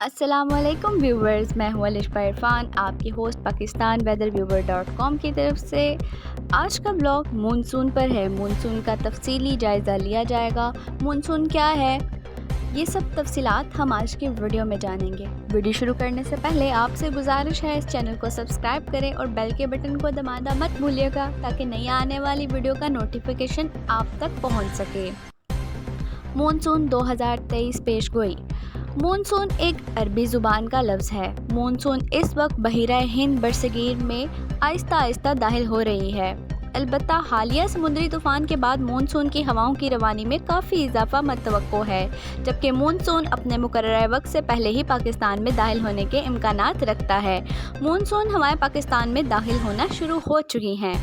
السلام علیکم ویورز، میں ہوں الشبہ عرفان، آپ کی ہوسٹ پاکستان ویدر ویور .com کی طرف سے۔ آج کا بلاگ مونسون پر ہے۔ مونسون کا تفصیلی جائزہ لیا جائے گا۔ مونسون کیا ہے، یہ سب تفصیلات ہم آج کی ویڈیو میں جانیں گے۔ ویڈیو شروع کرنے سے پہلے آپ سے گزارش ہے، اس چینل کو سبسکرائب کریں اور بیل کے بٹن کو دبانا مت بھولیے گا تاکہ نئی آنے والی ویڈیو کا نوٹیفیکیشن آپ تک پہنچ سکے۔ مونسون 2023 پیش گوئی۔ مونسون ایک عربی زبان کا لفظ ہے۔ مونسون اس وقت بحیرہ ہند برصغیر میں آہستہ آہستہ داخل ہو رہی ہے۔ البتہ حالیہ سمندری طوفان کے بعد مونسون کی ہواؤں کی روانی میں کافی اضافہ متوقع ہے، جبکہ مونسون اپنے مقررہ وقت سے پہلے ہی پاکستان میں داخل ہونے کے امکانات رکھتا ہے۔ مونسون ہوائیں پاکستان میں داخل ہونا شروع ہو چکی ہیں۔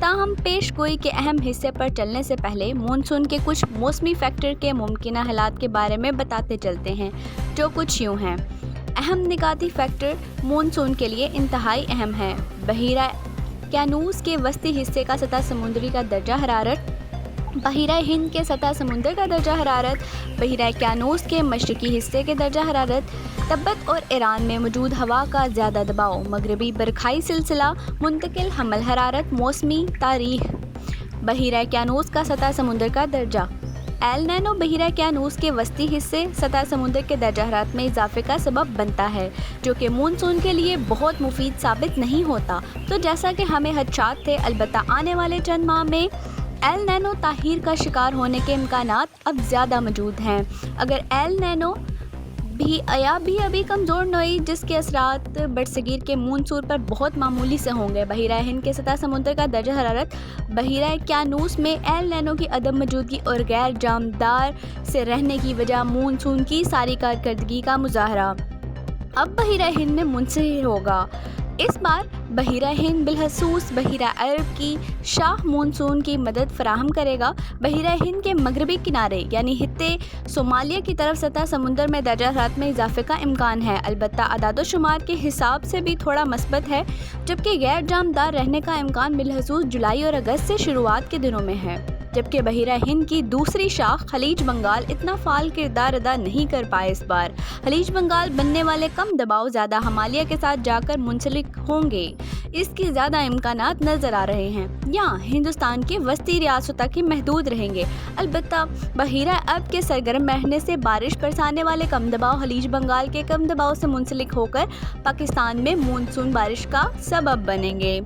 تاہم پیش گوئی کے اہم حصے پر چلنے سے پہلے مونسون کے کچھ موسمی فیکٹر کے ممکنہ حالات کے بارے میں بتاتے چلتے ہیں، جو کچھ یوں ہیں۔ اہم نکاتی فیکٹر مونسون کے لیے انتہائی اہم ہیں۔ بحیرہ کینوس کے وسطی حصے کا سطح سمندری کا درجہ حرارت، بحیرہ ہند کے سطح سمندر کا درجہ حرارت، بحیرہ کینوس کے مشرقی حصے کے درجہ حرارت، تبت اور ایران میں موجود ہوا کا زیادہ دباؤ، مغربی برکھائی سلسلہ، منتقل حمل حرارت، موسمی تاریخ، بحیرہ کینوس کا سطح سمندر کا درجہ۔ ایل نینو بحیرہ کینوس کے وسطی حصے سطح سمندر کے درجہ حرارت میں اضافے کا سبب بنتا ہے، جو کہ مونسون کے لیے بہت مفید ثابت نہیں ہوتا۔ تو جیسا کہ ہمیں خدشات تھے، البتہ آنے والے چند ماہ میں ایل نینو تاخیر کا شکار ہونے کے امکانات اب زیادہ موجود ہیں۔ اگر ایل نینو بھی ابھی کمزور نوعی، جس کے اثرات برصغیر کے مونسون پر بہت معمولی سے ہوں گے۔ بحیرہ ہند کے سطح سمندر کا درجہ حرارت، بحیرہ کینوس میں ایل نینو کی عدم موجودگی اور غیر جانبدار سے رہنے کی وجہ مونسون کی ساری کارکردگی کا مظاہرہ اب بحیرہ ہند میں منحصر ہوگا۔ اس بار بحیرہ ہند بالخصوص بحیرہ عرب کی شاخ مونسون کی مدد فراہم کرے گا۔ بحیرہ ہند کے مغربی کنارے یعنی خطے صومالیہ کی طرف سطح سمندر میں درجہ حرارت میں اضافے کا امکان ہے، البتہ اعداد و شمار کے حساب سے بھی تھوڑا مثبت ہے، جبکہ غیر جانبدار رہنے کا امکان بالخصوص جولائی اور اگست سے شروعات کے دنوں میں ہے۔ جبکہ بحیرہ ہند کی دوسری شاخ خلیج بنگال اتنا فعال کردار ادا نہیں کر پائے۔ اس بار خلیج بنگال بننے والے کم دباؤ زیادہ ہمالیہ کے ساتھ جا کر منسلک ہوں گے، اس کی زیادہ امکانات نظر آ رہے ہیں، یا ہندوستان کے وسطی ریاستوں تک ہی محدود رہیں گے۔ البتہ بحیرہ عرب کے سرگرم رہنے سے بارش برسانے والے کم دباؤ خلیج بنگال کے کم دباؤ سے منسلک ہو کر پاکستان میں مونسون بارش کا سبب بنیں گے،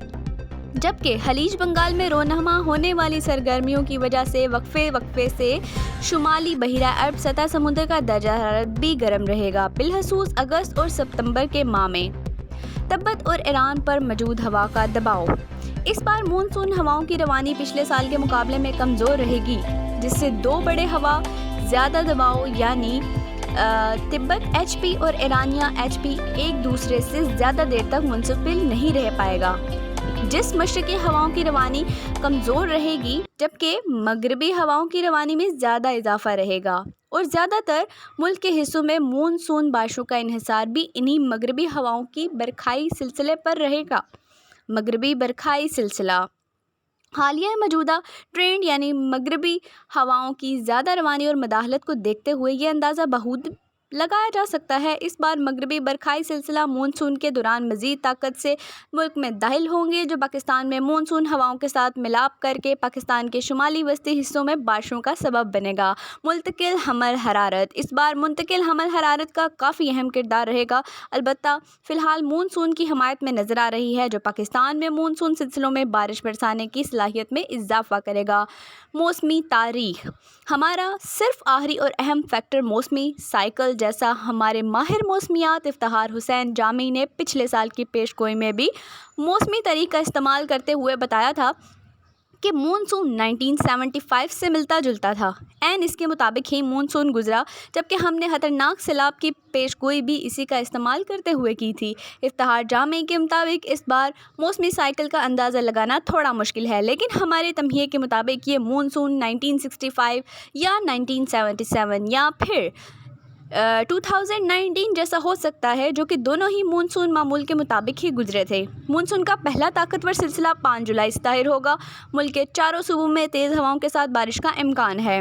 جبکہ خلیج بنگال میں رونما ہونے والی سرگرمیوں کی وجہ سے وقفے سے شمالی بحیرہ عرب سطح سمندر کا درجہ حرارت بھی گرم رہے گا، بالخصوص اگست اور ستمبر کے ماہ میں۔ تبت اور ایران پر موجود ہوا کا دباؤ۔ اس بار مونسون ہواؤں کی روانی پچھلے سال کے مقابلے میں کمزور رہے گی، جس سے دو بڑے ہوا زیادہ دباؤ یعنی تبت ایچ پی اور ایرانیہ ایچ پی ایک دوسرے سے زیادہ دیر تک منتقل نہیں رہ پائے گا، جس مشرقی ہواؤں کی روانی کمزور رہے گی، جبکہ مغربی ہواؤں کی روانی میں زیادہ اضافہ رہے گا، اور زیادہ تر ملک کے حصوں میں مونسون بارشوں کا انحصار بھی انہی مغربی ہواؤں کی برکھائی سلسلے پر رہے گا۔ مغربی برکھائی سلسلہ حالیہ موجودہ ٹرینڈ یعنی مغربی ہواؤں کی زیادہ روانی اور مداخلت کو دیکھتے ہوئے یہ اندازہ بہت لگایا جا سکتا ہے، اس بار مغربی برکھائی سلسلہ مونسون کے دوران مزید طاقت سے ملک میں داخل ہوں گے، جو پاکستان میں مونسون ہواؤں کے ساتھ ملاپ کر کے پاکستان کے شمالی وسطی حصوں میں بارشوں کا سبب بنے گا۔ منتقل حمل حرارت۔ اس بار منتقل حمل حرارت کا کافی اہم کردار رہے گا، البتہ فی الحال مونسون کی حمایت میں نظر آ رہی ہے، جو پاکستان میں مونسون سلسلوں میں بارش برسانے کی صلاحیت میں اضافہ کرے گا۔ موسمی تاریخ۔ ہمارا صرف آخری اور اہم فیکٹر موسمی سائیکل، جیسا ہمارے ماہر موسمیات افتخار حسین جامی نے پچھلے سال کی پیش گوئی میں بھی موسمی تاریخ کا استعمال کرتے ہوئے بتایا تھا کہ مونسون 1975 سے ملتا جلتا تھا۔ عین اس کے مطابق ہی مونسون گزرا، جبکہ ہم نے خطرناک سیلاب کی پیش گوئی بھی اسی کا استعمال کرتے ہوئے کی تھی۔ افتخار جامی کے مطابق اس بار موسمی سائیکل کا اندازہ لگانا تھوڑا مشکل ہے، لیکن ہمارے تمہیے کے مطابق یہ مونسون 1965 یا 1977 یا پھر 2019 جیسا ہو سکتا ہے، جو کہ دونوں ہی مونسون معمول کے مطابق ہی گزرے تھے۔ مونسون کا پہلا طاقتور سلسلہ 5 جولائی سے ظاہر ہوگا۔ ملک کے چاروں صوبوں میں تیز ہواؤں کے ساتھ بارش کا امکان ہے۔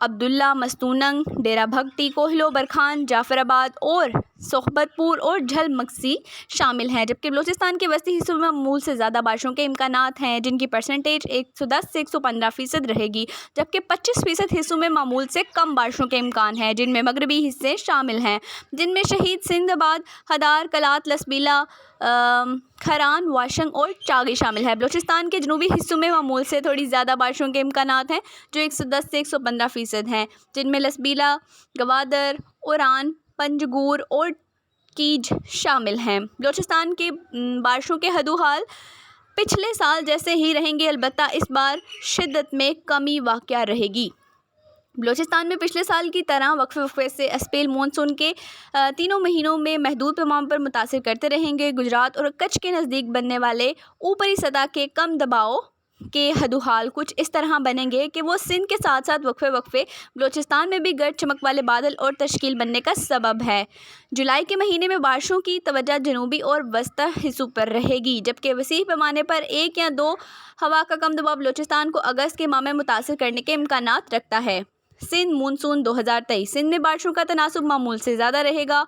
عبداللہ، مستونگ، ڈیرہ بھگٹی، کوہلو، برکھان، جعفرآباد اور صحبت پور اور جھل مکسی شامل ہیں، جبکہ بلوچستان کے وسطی حصوں میں معمول سے زیادہ بارشوں کے امکانات ہیں، جن کی پرسنٹیج 110 سے 115% رہے گی، جبکہ 25% حصوں میں معمول سے کم بارشوں کے امکان ہیں، جن میں مغربی حصے شامل ہیں، جن میں شہید، سندھ آباد، ہدار، کلات، لسبیلا، کھران، واشنگ اور چاگی شامل ہے۔ بلوچستان کے جنوبی حصوں میں معمول سے تھوڑی زیادہ بارشوں کے امکانات ہیں، جو 110 سے 115% ہیں، جن میں لسبیلا، گوادر، اوران، پنجگور اور کیج شامل ہیں۔ بلوچستان کے بارشوں کے حد و حال پچھلے سال جیسے ہی رہیں گے، البتہ اس بار شدت میں کمی واقع رہے گی۔ بلوچستان میں پچھلے سال کی طرح وقفے وقفے سے اسپیل مونسون کے تینوں مہینوں میں محدود پیمانے پر متاثر کرتے رہیں گے۔ گجرات اور کچھ کے نزدیک بننے والے اوپری سطح کے کم دباؤ کے حد و حال کچھ اس طرح بنیں گے کہ وہ سندھ کے ساتھ ساتھ وقفے وقفے بلوچستان میں بھی گرج چمک والے بادل اور تشکیل بننے کا سبب ہے۔ جولائی کے مہینے میں بارشوں کی توجہ جنوبی اور وسطی حصوں پر رہے گی، جبکہ وسیع پیمانے پر 1 یا 2 ہوا کا کم دباؤ بلوچستان کو اگست کے ماہ میں متاثر کرنے کے امکانات رکھتا ہے۔ سندھ مونسون 2023 سندھ میں بارشوں کا تناسب معمول سے زیادہ رہے گا،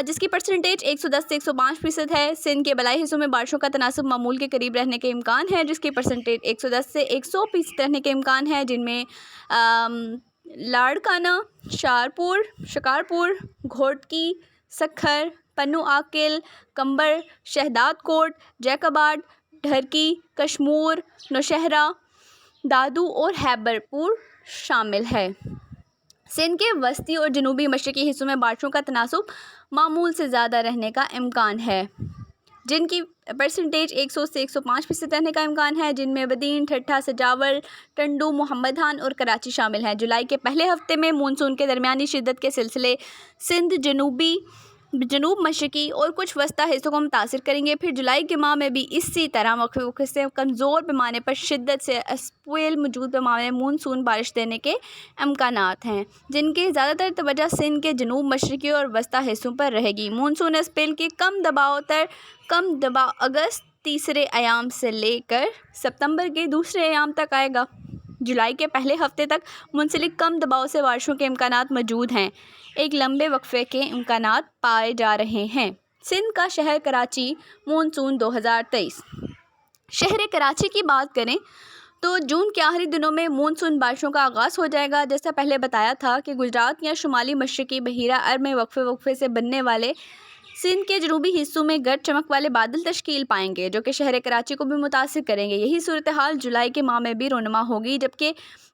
جس کی پرسنٹیج 110 سے 105% ہے۔ سندھ کے بالائی حصوں میں بارشوں کا تناسب معمول کے قریب رہنے کے امکان ہے، جس کی پرسنٹیج 110 سے 100% رہنے کے امکان ہے، جن میں لاڑکانہ، شکارپور، گھوٹکی، سکھر، پنو آکل، کمبر، شہداد کوٹ، جیکاباد، ڈھرکی، کشمور، نوشہرہ، دادو اور خیبر پور شامل ہے۔ سندھ کے وسطی اور جنوبی مشرقی حصوں میں بارشوں کا تناسب معمول سے زیادہ رہنے کا امکان ہے، جن کی پرسنٹیج 100 سے 105% رہنے کا امکان ہے، جن میں بدین، ٹھٹھہ، سجاول، ٹنڈو، محمدان اور کراچی شامل ہیں۔ جولائی کے پہلے ہفتے میں مونسون کے درمیانی شدت کے سلسلے سندھ، جنوب مشرقی اور کچھ وسطی حصوں کو متاثر کریں گے۔ پھر جولائی کے ماہ میں بھی اسی طرح وقفے وقفے سے کمزور پیمانے پر شدت سے اسپیل موجود پیمانے میں مونسون بارش دینے کے امکانات ہیں، جن کی زیادہ تر توجہ سندھ کے جنوب مشرقی اور وسطی حصوں پر رہے گی۔ مونسون اسپیل کے کم دباؤ اگست تیسرے ایام سے لے کر ستمبر کے دوسرے ایام تک آئے گا۔ جولائی کے پہلے ہفتے تک منسلک کم دباؤ سے بارشوں کے امکانات موجود ہیں، ایک لمبے وقفے کے امکانات پائے جا رہے ہیں۔ سندھ کا شہر کراچی مونسون 2023 شہر کراچی کی بات کریں تو جون کے آخری دنوں میں مونسون بارشوں کا آغاز ہو جائے گا۔ جیسا پہلے بتایا تھا کہ گجرات یا شمالی مشرقی بحیرہ عرب میں وقفے وقفے سے بننے والے سندھ کے جنوبی حصوں میں گرج چمک والے بادل تشکیل پائیں گے، جو کہ شہر کراچی کو بھی متاثر کریں گے۔ یہی صورتحال جولائی کے ماہ میں بھی رونما ہوگی، جبکہ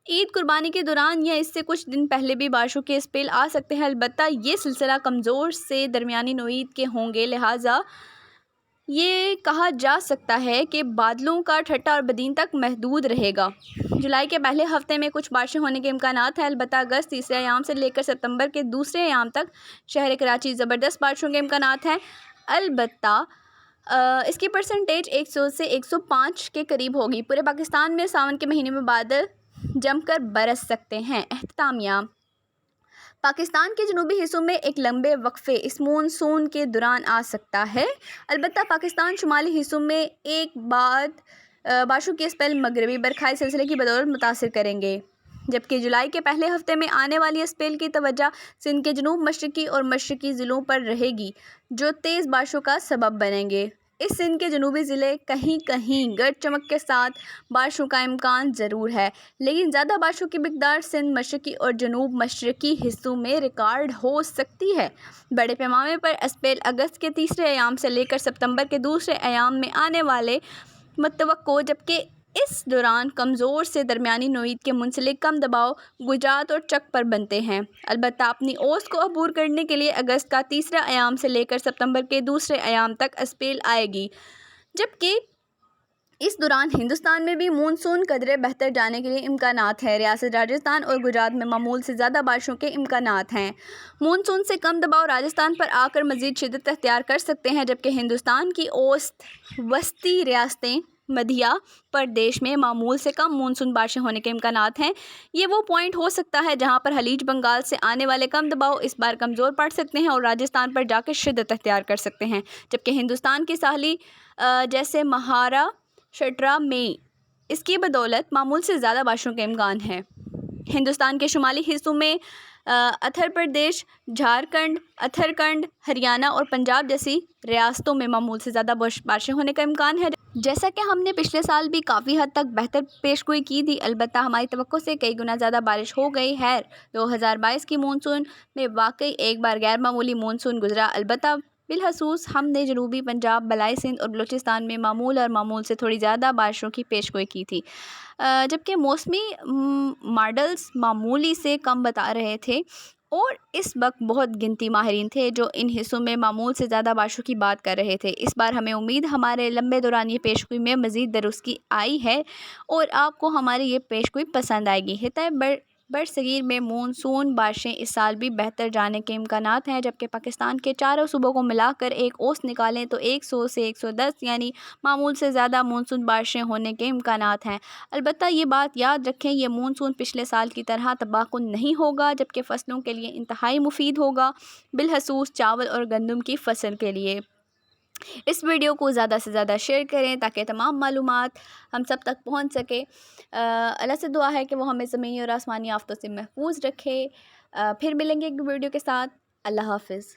عید قربانی کے دوران یا اس سے کچھ دن پہلے بھی بارشوں کے اسپیل آ سکتے ہیں، البتہ یہ سلسلہ کمزور سے درمیانی نوعیت کے ہوں گے، لہٰذا یہ کہا جا سکتا ہے کہ بادلوں کا ٹھٹہ اور بدین تک محدود رہے گا۔ جولائی کے پہلے ہفتے میں کچھ بارشیں ہونے کے امکانات ہیں، البتہ اگست تیسرے ایام سے لے کر ستمبر کے دوسرے ایام تک شہر کراچی زبردست بارشوں کے امکانات ہیں، البتہ اس کی پرسنٹیج 100 سے 105 کے قریب ہوگی۔ پورے پاکستان میں ساون کے مہینے میں بادل جم کر برس سکتے ہیں۔ اختتامیہ: پاکستان کے جنوبی حصوں میں ایک لمبے وقفے اس مونسون کے دوران آ سکتا ہے، البتہ پاکستان شمالی حصوں میں ایک بعد بارشوں کے اسپیل مغربی برکھائی سلسلے کی بدولت متاثر کریں گے، جبکہ جولائی کے پہلے ہفتے میں آنے والی اسپیل کی توجہ سندھ کے جنوب مشرقی اور مشرقی ضلعوں پر رہے گی، جو تیز بارشوں کا سبب بنیں گے۔ اس سندھ کے جنوبی ضلع کہیں کہیں گرج چمک کے ساتھ بارشوں کا امکان ضرور ہے، لیکن زیادہ بارشوں کی مقدار سندھ مشرقی اور جنوب مشرقی حصوں میں ریکارڈ ہو سکتی ہے۔ بڑے پیمانے پر اسپیل اگست کے تیسرے ایام سے لے کر ستمبر کے دوسرے ایام میں آنے والے متوقع، جبکہ اس دوران کمزور سے درمیانی نوعیت کے منسلک کم دباؤ گجرات اور چک پر بنتے ہیں، البتہ اپنی اوسط کو عبور کرنے کے لیے اگست کا تیسرا ایام سے لے کر ستمبر کے دوسرے ایام تک اسپیل آئے گی، جبکہ اس دوران ہندوستان میں بھی مونسون قدرے بہتر جانے کے لیے امکانات ہیں۔ ریاست راجستھان اور گجرات میں معمول سے زیادہ بارشوں کے امکانات ہیں۔ مونسون سے کم دباؤ راجستھان پر آ کر مزید شدت اختیار کر سکتے ہیں، جبکہ ہندوستان کی اوسط وسطی ریاستیں مدھیہ پردیش میں معمول سے کم مونسون بارشیں ہونے کے امکانات ہیں۔ یہ وہ پوائنٹ ہو سکتا ہے جہاں پر خلیج بنگال سے آنے والے کم دباؤ اس بار کمزور پڑ سکتے ہیں اور راجستھان پر جا کے شدت اختیار کر سکتے ہیں، جبکہ ہندوستان کی ساحلی جیسے مہاراشٹرا میں اس کی بدولت معمول سے زیادہ بارشوں کے امکان ہیں۔ ہندوستان کے شمالی حصوں میں اتر پردیش، جھارکھنڈ، اتراکھنڈ، ہریانہ اور پنجاب جیسی ریاستوں میں معمول سے زیادہ بارشیں ہونے کا امکان ہے۔ جیسا کہ ہم نے پچھلے سال بھی کافی حد تک بہتر پیش گوئی کی تھی، البتہ ہماری توقع سے کئی گنا زیادہ بارش ہو گئی ہے۔ 2022 کی مونسون میں واقعی ایک بار غیر معمولی مونسون گزرا، البتہ بالخصوص ہم نے جنوبی پنجاب، بالائی سندھ اور بلوچستان میں معمول اور معمول سے تھوڑی زیادہ بارشوں کی پیش گوئی کی تھی، جبکہ موسمی ماڈلز معمولی سے کم بتا رہے تھے، اور اس وقت بہت گنتی ماہرین تھے جو ان حصوں میں معمول سے زیادہ بارشوں کی بات کر رہے تھے۔ اس بار ہمیں امید ہمارے لمبے دورانیے پیش گوئی میں مزید درستگی آئی ہے اور آپ کو ہماری یہ پیش گوئی پسند آئے گی۔ خطۂ برصغیر میں مونسون بارشیں اس سال بھی بہتر جانے کے امکانات ہیں، جبکہ پاکستان کے چاروں صوبوں کو ملا کر ایک اوسط نکالیں تو 100 سے 110 یعنی معمول سے زیادہ مونسون بارشیں ہونے کے امکانات ہیں۔ البتہ یہ بات یاد رکھیں، یہ مونسون پچھلے سال کی طرح تباہ کن نہیں ہوگا، جبکہ فصلوں کے لیے انتہائی مفید ہوگا، بالخصوص چاول اور گندم کی فصل کے لیے۔ اس ویڈیو کو زیادہ سے زیادہ شیئر کریں تاکہ تمام معلومات ہم سب تک پہنچ سکے۔ اللہ سے دعا ہے کہ وہ ہمیں زمینی اور آسمانی آفتوں سے محفوظ رکھے۔ پھر ملیں گے ایک ویڈیو کے ساتھ۔ اللہ حافظ۔